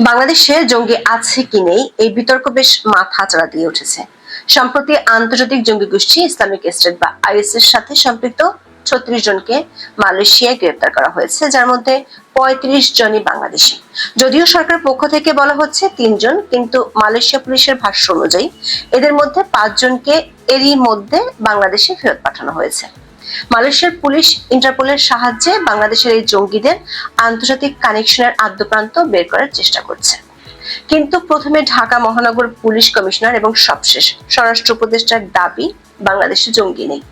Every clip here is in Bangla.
বাংলাদেশে জঙ্গি আছে কি নেই এই বিতর্ক বেশ মাথাচাড়া দিয়ে উঠেছে। সম্প্রতি আন্তর্জাতিক জঙ্গি গোষ্ঠী ইসলামিক স্টেট বা আইএস এর সাথে সম্পৃক্ত ৩৬ জনকে মালয়েশিয়ায় গ্রেপ্তার করা হয়েছে, যার মধ্যে ৩৫ জনই বাংলাদেশি। যদিও সরকার পক্ষ থেকে বলা হচ্ছে ৩ জন, কিন্তু মালয়েশিয়া পুলিশের ভাষ্য অনুযায়ী এদের মধ্যে ৫ জনকে এরই মধ্যে বাংলাদেশে ফেরত পাঠানো হয়েছে। মালয়েশিয়ার পুলিশ ইন্টারপোলের সাহায্যে বাংলাদেশের এই জঙ্গিদের আন্তর্জাতিক কানেকশনের আদ্যপ্রান্ত বের করার চেষ্টা করছে। কিন্তু প্রথমে ঢাকা মহানগর পুলিশ কমিশনার এবং সবশেষ স্বরাষ্ট্র উপদেষ্টার দাবি বাংলাদেশে জঙ্গি নেই।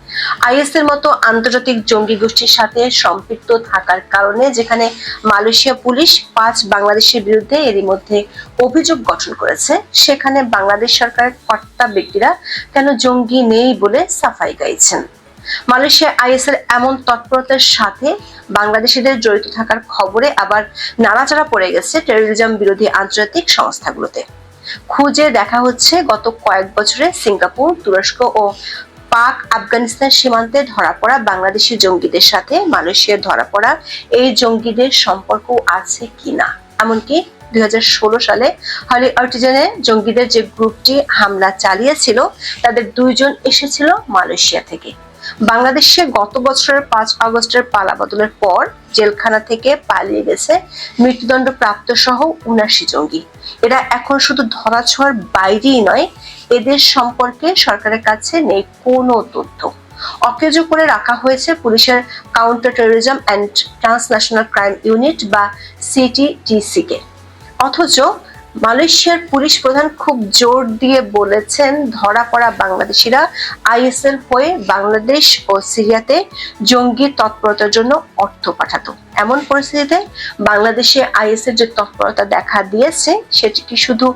আইএস এর মতো আন্তর্জাতিক জঙ্গি গোষ্ঠীর সাথে সম্পৃক্ত থাকার কারণে যেখানে মালয়েশিয়া পুলিশ ৫ বাংলাদেশের বিরুদ্ধে এরই মধ্যে অভিযোগ গঠন করেছে, সেখানে বাংলাদেশ সরকারের কর্তা ব্যক্তিরা কেন জঙ্গি নেই বলে সাফাই গাইছেন। মালয়েশিয়া আইএস এর এমন তৎপরতার সাথে বাংলাদেশিদের জড়িত থাকার খবরে আবার নাড়াচাড়া পড়ে গেছে টেরোরিজম বিরোধী আন্তর্জাতিক সংস্থাগুলোতে। খুঁজে দেখা হচ্ছে গত কয়েক বছরে সিঙ্গাপুর, তুরস্ক ও পাক আফগানিস্তান সীমান্তে ধরা পড়া বাংলাদেশি জঙ্গিদের সাথে মালয়েশিয়ায় ধরা পড়া এই জঙ্গিদের সম্পর্ক আছে কিনা। এমনকি ২০১৬ সালে হলি আর্টিজানে জঙ্গিদের যে গ্রুপটি হামলা চালিয়েছিল তাদের ২ জন এসেছিল মালয়েশিয়া থেকে। বাংলাদেশে গত বছরের ৫ আগস্টের পালাবদলের পর জেলখানা থেকে পালিয়ে গেছে মৃত্যুদণ্ড প্রাপ্ত সহ ৭৯ জঙ্গি। এরা এখন শুধু ধরাছোঁয়ার বাইরেই নয়, এদের সম্পর্কে সরকারের কাছে নেই কোনো তথ্য। অকেজো করে রাখা হয়েছে পুলিশের counter terrorism and transnational crime unit বা সিটিটিসি কে। অথচ মালয়েশিয়ার পুলিশ প্রধান খুব জোর দিয়ে বলেছেন ধরা পড়া বাংলাদেশিরা আইএস এর হয়ে বাংলাদেশ ও সিরিয়াতে জঙ্গি তৎপরতার জন্য অর্থ পাঠাতো। এমন পরিস্থিতিতে বাংলাদেশে আইএস এর যে তৎপরতা দেখা দিয়েছে সেটি কি শুধু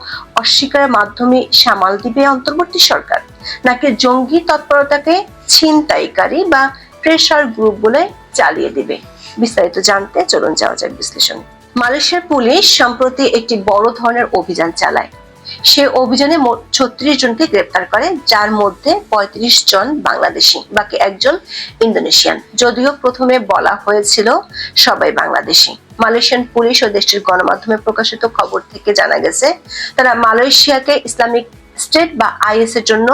অস্বীকারের মাধ্যমে সামাল দিবে অন্তর্বর্তী সরকার, নাকি জঙ্গি তৎপরতাকে ছিনতাইকারী বা প্রেসার গ্রুপ বলে চালিয়ে দিবে? বিস্তারিত জানতে চলুন যাওয়া যাক বিশ্লেষণে। মালয়েশিয়ার পুলিশ সম্প্রতি একটি বড় ধরনের অভিযান চালায়। সে অভিযানে মোট ৩৬ জনকে গ্রেপ্তার করে, যার মধ্যে ৩৫ জন বাংলাদেশি, বাকি একজন ইন্দোনেশিয়ান। যদিও প্রথমে বলা হয়েছিল সবাই বাংলাদেশি। মালয়েশিয়ান পুলিশ ও দেশটির গণমাধ্যমে প্রকাশিত খবর থেকে জানা গেছে তারা মালয়েশিয়াকে ইসলামিক স্টেট বা আইএস এর জন্য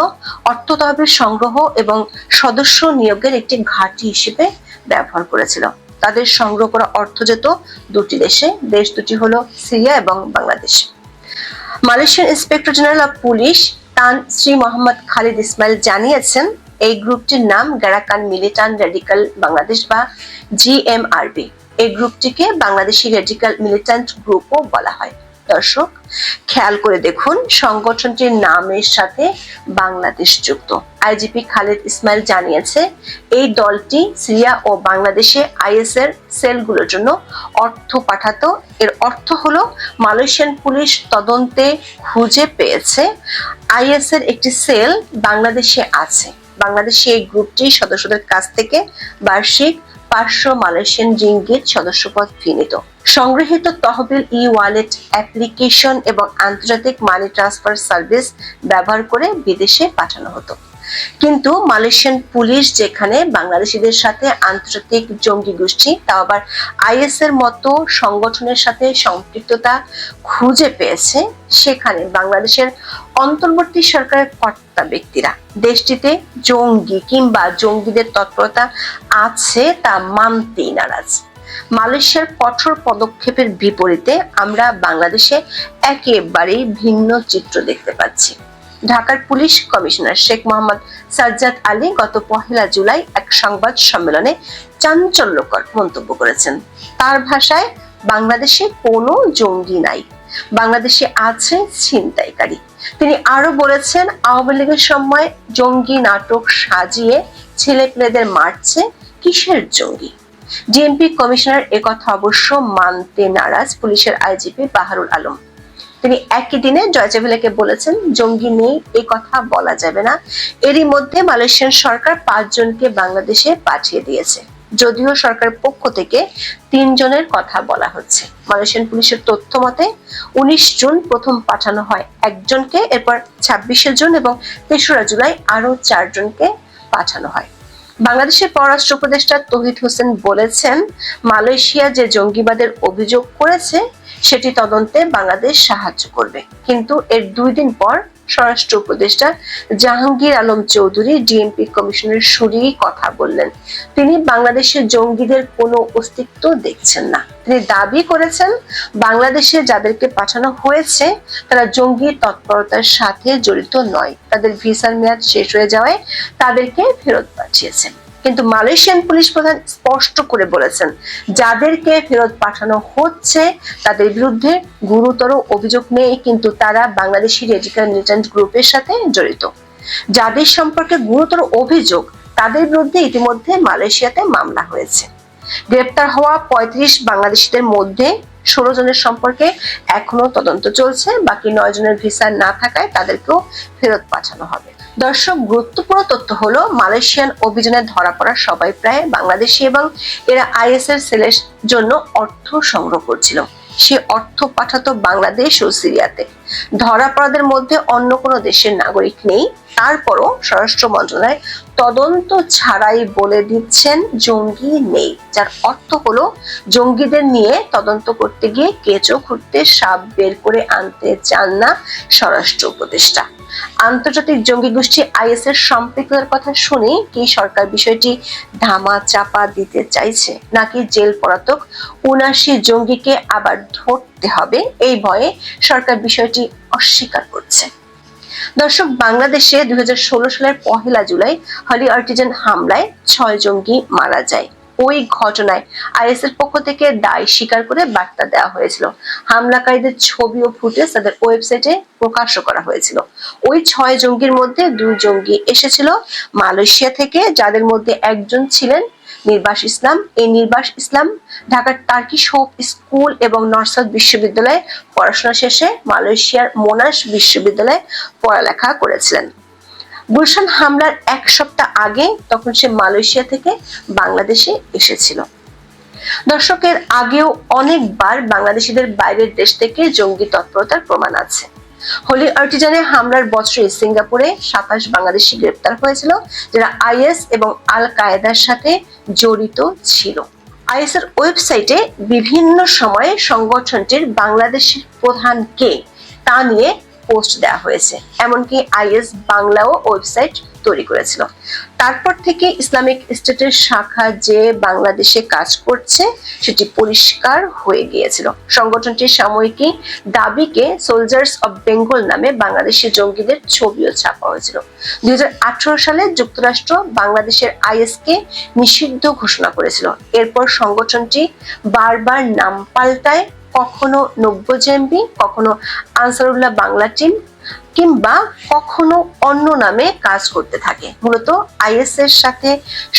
অর্থ তহবিল সংগ্রহ এবং সদস্য নিয়োগের একটি ঘাঁটি হিসেবে ব্যবহার করেছিল। তাদের সংগ্রহ করা অর্থ যেত দুটি দেশে, দেশ দুটি হলো সিরিয়া এবং Bangladesh. Malaysian inspector general of police তান শ্রী মোহাম্মদ খালিদ ইসমাইল জানিয়েছেন এই গ্রুপটির নাম গ্যারাকান মিলিটান্ট রেডিকাল বাংলাদেশ বা জিএমআরবি। এই গ্রুপটিকে বাংলাদেশি রেডিকাল মিলিটান্ট গ্রুপও বলা হয়। দর্শক, খেয়াল করে দেখুন সংগঠনটির নামের সাথে বাংলাদেশ যুক্ত। আইজিপি খালিদ ইসমাইল জানিয়েছে এই দলটি সিরিয়া ও বাংলাদেশে আইএস এর সেলগুলোর জন্য অর্থ পাঠাতো। এর অর্থ হলো মালয়েশিয়ান পুলিশ তদন্তে খুঁজে পেয়েছে আইএস এর একটি সেল বাংলাদেশে আছে। বাংলাদেশে এই গ্রুপটি সদস্যদের কাছ থেকে বার্ষিক ৫০০ মালয়েশিয়ান রিঙ্গিত সদস্যপদ ফি নিত। সংগৃহীত তহবিল ই ওয়ালেট অ্যাপ্লিকেশন এবং আন্তর্জাতিক মানি ট্রান্সফার সার্ভিস ব্যবহার করে বিদেশে পাঠানো হতো। কিন্তু মালয়েশিয়ান পুলিশ যেখানে বাংলাদেশিদের সাথে আন্তর্জাতিক জঙ্গি গোষ্ঠী, তাও আবার আইএস এর মতো সংগঠনের সাথে সম্পৃক্ততা খুঁজে পেয়েছে, সেখানে বাংলাদেশের অন্তর্বর্তী সরকারের কর্তা ব্যক্তিরা দেশটিতে জঙ্গি কিংবা জঙ্গিদের তৎপরতা আছে তা মানতেই নারাজ। মালয়েশিয়ার কঠোর পদক্ষেপের বিপরীতে আমরা বাংলাদেশে একেবারেই ভিন্ন চিত্র দেখতে পাচ্ছি। ঢাকার পুলিশ কমিশনার শেখ মোহাম্মদ সাজ্জাদ আলী গত ১ জুলাই এক সংবাদ সম্মেলনে চাঞ্চল্যকর মন্তব্য করেছেন। তার ভাষায়, বাংলাদেশে কোনো জঙ্গি নাই, বাংলাদেশে আছে ছিনতাইকারী। তিনি আরো বলেছেন, আওয়ামী লীগের সময় জঙ্গি নাটক সাজিয়ে ছেলেপেলেদের মারছে, কিসের জঙ্গি? ডিএমপি কমিশনার একথা অবশ্য মানতে নারাজ পুলিশের আইজিপি বাহারুল আলম। তিনি একই দিনে ডয়েচে ভেলেকে বলেছেন জঙ্গি নেই এই কথা বলা যাবে না। এরই মধ্যে মালয়েশিয়ান সরকার ৫ জনকে বাংলাদেশে পাঠিয়ে দিয়েছে, যদিও সরকারের পক্ষ থেকে ৩ জনের কথা বলা হচ্ছে। মালয়েশিয়ান পুলিশের তথ্য মতে ১৯ জুন প্রথম পাঠানো হয় একজনকে, এরপর ২৬ জুন এবং ৩রা জুলাই আরো ৪ জনকে পাঠানো হয়। বাংলাদেশের পররাষ্ট্র উপদেষ্টা তৌহিদ হোসেন বলেছেন মালয়েশিয়া যে জঙ্গিবাদের অভিযোগ করেছে সেটি তদন্তে বাংলাদেশ সাহায্য করবে। কিন্তু এর 2 দিন পর স্বরাষ্ট্র উপদেষ্টা জাহাঙ্গীর আলম চৌধুরী ডিএমপি কমিশনের সুরেই কথা বললেন। তিনি বাংলাদেশের জঙ্গিদের কোনো অস্তিত্ব দেখছেন না। তিনি দাবি করেছেন বাংলাদেশে যাদেরকে পাঠানো হয়েছে তারা জঙ্গি তৎপরতার সাথে জড়িত নয়, তাদের ভিসার মেয়াদ শেষ হয়ে যাওয়ায় তাদেরকে ফেরত পাঠিয়েছেন। কিন্তু মালয়েশিয়ান পুলিশ প্রধান স্পষ্ট করে বলেছেন যাদেরকে ফেরত পাঠানো হচ্ছে তাদের বিরুদ্ধে গুরুতর অভিযোগ নেই, কিন্তু তারা বাংলাদেশি রেডিক্যাল মিলিটেন্ট গ্রুপের সাথে জড়িত। যাদের সম্পর্কে গুরুতর অভিযোগ তাদের বিরুদ্ধে ইতিমধ্যে মালয়েশিয়াতে মামলা হয়েছে। গ্রেপ্তার হওয়া 35 বাংলাদেশিদের মধ্যে 16 জনের সম্পর্কে এখনো তদন্ত চলছে, বাকি 9 জনের ভিসা না থাকায় তাদেরকেও ফেরত পাঠানো হবে। দর্শক, গুরুত্বপূর্ণ তথ্য হলো মালয়েশিয়ান অভিযানে ধরা পড়া সবাই প্রায় বাংলাদেশি এবং এরা আইএসের সেলের জন্য অর্থ সংগ্রহ করছিল। সে অর্থ পাঠাতো বাংলাদেশ ও সিরিয়াতে। ধরা পড়াদের মধ্যে অন্য কোনো দেশের নাগরিক নেই। তারপরও স্বরাষ্ট্র মন্ত্রণালয় তদন্ত ছাড়াই বলে দিচ্ছেন জঙ্গি নেই, যার অর্থ হলো জঙ্গিদের নিয়ে তদন্ত করতে গিয়ে কেঁচো খুঁড়তে সাপ বের করে আনতে চান না স্বরাষ্ট্র উপদেষ্টা। আন্তর্জাতিক জঙ্গি গোষ্ঠী আইএস এর সম্পৃক্ততার কথা শুনে কি সরকার বিষয়টি ধামা চাপা দিতে চাইছে, নাকি জেল পলাতক 79 জঙ্গিকে আবার ধরতে হবে এই ভয়ে সরকার বিষয়টি অস্বীকার করছে? দর্শক, বাংলাদেশে 2016 সালের 1 জুলাই হলি আর্টিজান হামলায় 6 জঙ্গি মারা যায়। ওই ঘটনায় আইএস এর পক্ষ থেকে দায় স্বীকার করে বার্তা দেওয়া হয়েছিল। হামলাকারীদের ছবি ও ফুটেজ তাদের ওয়েবসাইটে প্রকাশ করা হয়েছিল। ওই 6 জঙ্গির মধ্যে 2 জঙ্গি এসেছিল মালয়েশিয়া থেকে, যাদের মধ্যে একজন ছিলেন নির্বাস ইসলাম। এই নির্বাস ইসলাম ঢাকার টার্কিশ হোপ স্কুল এবং নর্থ সাউথ বিশ্ববিদ্যালয়ে পড়াশোনা শেষে মালয়েশিয়ার মোনাশ বিশ্ববিদ্যালয়ে পড়ালেখা করেছিলেন। গুলশান হামলার 1 সপ্তাহ আগে তখন সে মালয়েশিয়া থেকে বাংলাদেশে এসেছিল। দর্শকের আগেও অনেকবার বাংলাদেশিদের বাইরের দেশ থেকে জঙ্গি তৎপরতার প্রমাণ আছে। হোলি আর্টিজানে হামলার বছরে সিঙ্গাপুরে 27 বাংলাদেশি গ্রেপ্তার হয়েছিল, যারা আইএস এবং আল কায়েদার সাথে জড়িত ছিল। আইএস এর ওয়েবসাইটে বিভিন্ন সময়ে সংগঠনটির বাংলাদেশের প্রধান কে তা নিয়ে পোস্ট দেওয়া হয়েছে। এমনকি আইএস বাংলাও ওয়েবসাইট তৈরি করেছিল। তারপর থেকে ইসলামিক স্টেটের শাখা যে বাংলাদেশে কাজ করছে সেটি পরিষ্কার হয়ে গিয়েছিল। সংগঠনটির সাময়িকী দাবিকে সোলজার্স অব বেঙ্গল নামে বাংলাদেশি জঙ্গিদের ছবিও ছাপা হয়েছিল। 2018 সালে যুক্তরাষ্ট্র বাংলাদেশের আইএস কে নিষিদ্ধ ঘোষণা করেছিল। এরপর সংগঠনটি বারবার নাম পাল্টায়, কখনো 90 জেএমবি, কখনো আনসারুল্লাহ বাংলা টিম, কিংবা কখনো অন্য নামে কাজ করতে থাকে। মূলত আইএস এর সাথে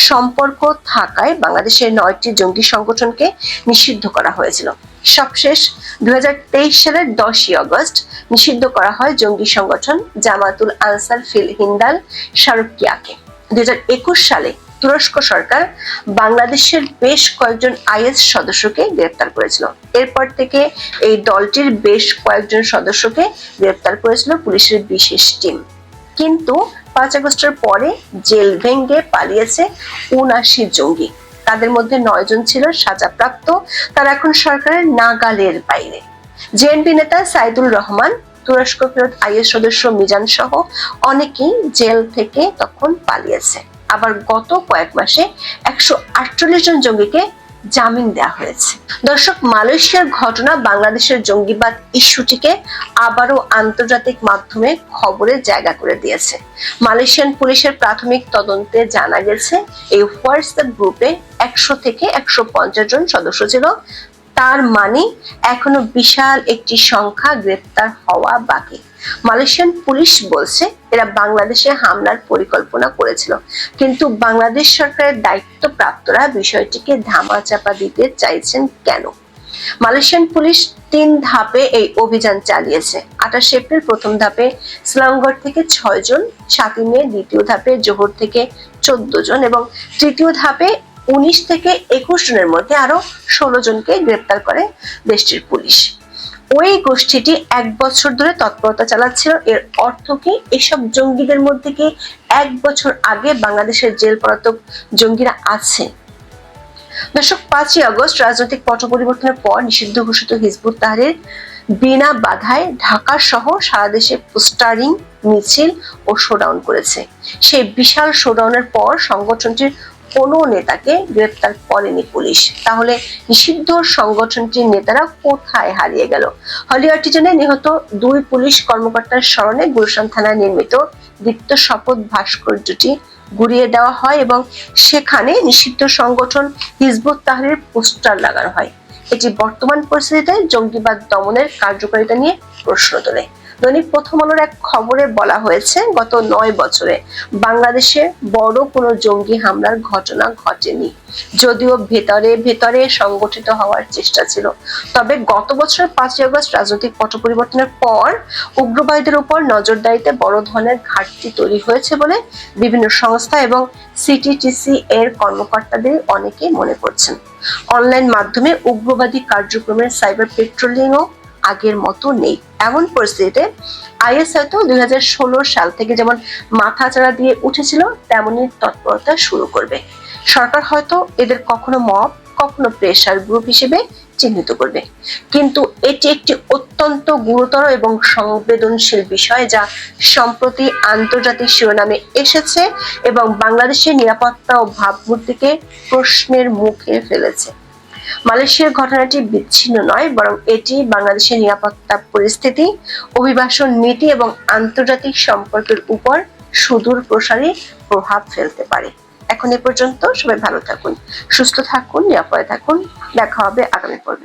সম্পর্ক থাকায় বাংলাদেশের 9টি জঙ্গি সংগঠনকে নিষিদ্ধ করা হয়েছিল। সবশেষ 2023 সালের 10 আগস্ট নিষিদ্ধ করা হয় জঙ্গি সংগঠন জামাতুল আনসার ফিল হিন্দাল শারকিয়াকে। 2021 সালে তুরস্ক সরকার বাংলাদেশের বেশ কয়েকজন আইএস সদস্যকে গ্রেপ্তার করেছিল। এরপর থেকে এই দলটির বেশ কয়েকজন সদস্যকে গ্রেপ্তার করেছিল পুলিশের বিশেষ টিম। কিন্তু 5 আগস্টের পরে জেল ভেঙে পালিয়েছে 79 জঙ্গি। তাদের মধ্যে 9 জন ছিল সাজাপ্রাপ্ত, তারা এখন সরকারের নাগালের বাইরে। জেএনপি নেতা সাইদুল রহমান, তুরস্ক ফেরত আইএস সদস্য মিজান সহ অনেকেই জেল থেকে তখন পালিয়েছে। আবার গত কয়েক মাসে 148 জন জঙ্গিকে জামিন দেওয়া হয়েছে। দর্শক, মালয়েশিয়ার ঘটনা বাংলাদেশের জঙ্গিবাদ ইস্যুটিকে আবারও আন্তর্জাতিক মাধ্যমে খবরে জায়গা করে দিয়েছে। মালয়েশিয়ান পুলিশের প্রাথমিক তদন্তে জানা গেছে এই হোয়াটসঅ্যাপ গ্রুপে 100 থেকে 150 জন সদস্য ছিল। তার মানে এখনো বিশাল একটি সংখ্যা গ্রেপ্তার হওয়া বাকি। মালয়েশিয়ান পুলিশ বলছে এরা বাংলাদেশে হামলার পরিকল্পনা করেছিল, কিন্তু বাংলাদেশ সরকারের দায়িত্বপ্রাপ্তরা বিষয়টিকে ধামাচাপা দিতে চাইছেন কেন? মালয়েশিয়ান পুলিশ 3 ধাপে এই অভিযান চালিয়েছে। 28 এপ্রিল প্রথম ধাপে ইসলামগড় থেকে 6 জন, 7 মে দ্বিতীয় ধাপে জোহর থেকে 14 জন এবং তৃতীয় ধাপে 19 থেকে 21 জনের মধ্যে আরো 16 জনকে গ্রেপ্তার করে দেশটির পুলিশ। ওই গোষ্ঠীটি 1 বছর ধরে তৎপরতা চালাচ্ছিল। এর অর্থ কি এসব জঙ্গিদের মধ্যে কি 1 বছর আগে বাংলাদেশের জেল পলাতক জঙ্গিরা আছে? দর্শক, 5ই আগস্ট রাজনৈতিক পট পরিবর্তনের পর নিষিদ্ধ ঘোষিত হিজবুত তাহরীর বিনা বাধায় ঢাকা সহ সারা দেশে পোস্টারিং, মিছিল ও শোডাউন করেছে। সেই বিশাল শোডাউনের পর সংগঠনটির কোনো নেতাকে গ্রেপ্তার করেনি পুলিশ। তাহলে নিষিদ্ধ সংগঠনটির নেতারা কোথায় হারিয়ে গেল? হলি আর্টিজানে নিহত 2 পুলিশ কর্মকর্তার স্মরণে গুলশান থানায় নির্মিত দীপ্ত শপথ ভাস্কর্যটি গুড়িয়ে দেওয়া হয় এবং সেখানে নিষিদ্ধ সংগঠন হিজবুত তাহরীর পোস্টার লাগানো হয়। এটি বর্তমান পরিস্থিতিতে জঙ্গিবাদ দমনের কার্যকারিতা নিয়ে প্রশ্ন তোলে। দৈনিক প্রথম আলোর এক খবরে বলা হয়েছে, গত 9 বছরে বাংলাদেশে বড় কোনো জঙ্গি হামলার ঘটনা ঘটেনি, যদিও ভেতরে সংগঠিত হওয়ার চেষ্টা ছিল। তবে গত বছর 5ই আগস্ট রাজনৈতিক পট পরিবর্তনের পর উগ্রবাদীদের উপর নজরদারিতে বড় ধরনের ঘাটতি তৈরি হয়েছে বলে বিভিন্ন সংস্থা এবং সিটিটিসি এর কর্মকর্তাদের অনেকে মনে করছেন। অনলাইন মাধ্যমে উগ্রবাদী কার্যক্রমের সাইবার পেট্রোলিংও আগের মতো নেই। এমন পরিস্থিতিতে আইএস হয়তো 2016 সাল থেকে যেমন মাথাচাড়া দিয়ে উঠেছিল তেমনি তৎপরতা শুরু করবে। সরকার হয়তো এদের কখনো মব, কখনো প্রেসার গ্রুপ হিসেবে চিহ্নিত করবে। কিন্তু এটি একটি অত্যন্ত গুরুতর এবং সংবেদনশীল বিষয়, যা সম্প্রতি আন্তর্জাতিক শিরোনামে এসেছে এবং বাংলাদেশের নিরাপত্তা ও ভাবমূর্তিকে প্রশ্নের মুখে ফেলেছে। মালয়েশিয়ার ঘটনাটি বিচ্ছিন্ন নয়, বরং এটি বাংলাদেশের নিরাপত্তা পরিস্থিতি, অভিবাসন নীতি এবং আন্তর্জাতিক সম্পর্কের উপর সুদূর প্রসারী প্রভাব ফেলতে পারে। এখন এ পর্যন্ত। সবাই ভালো থাকুন, সুস্থ থাকুন, নিরাপদে থাকুন। দেখা হবে আগামী পর্বে।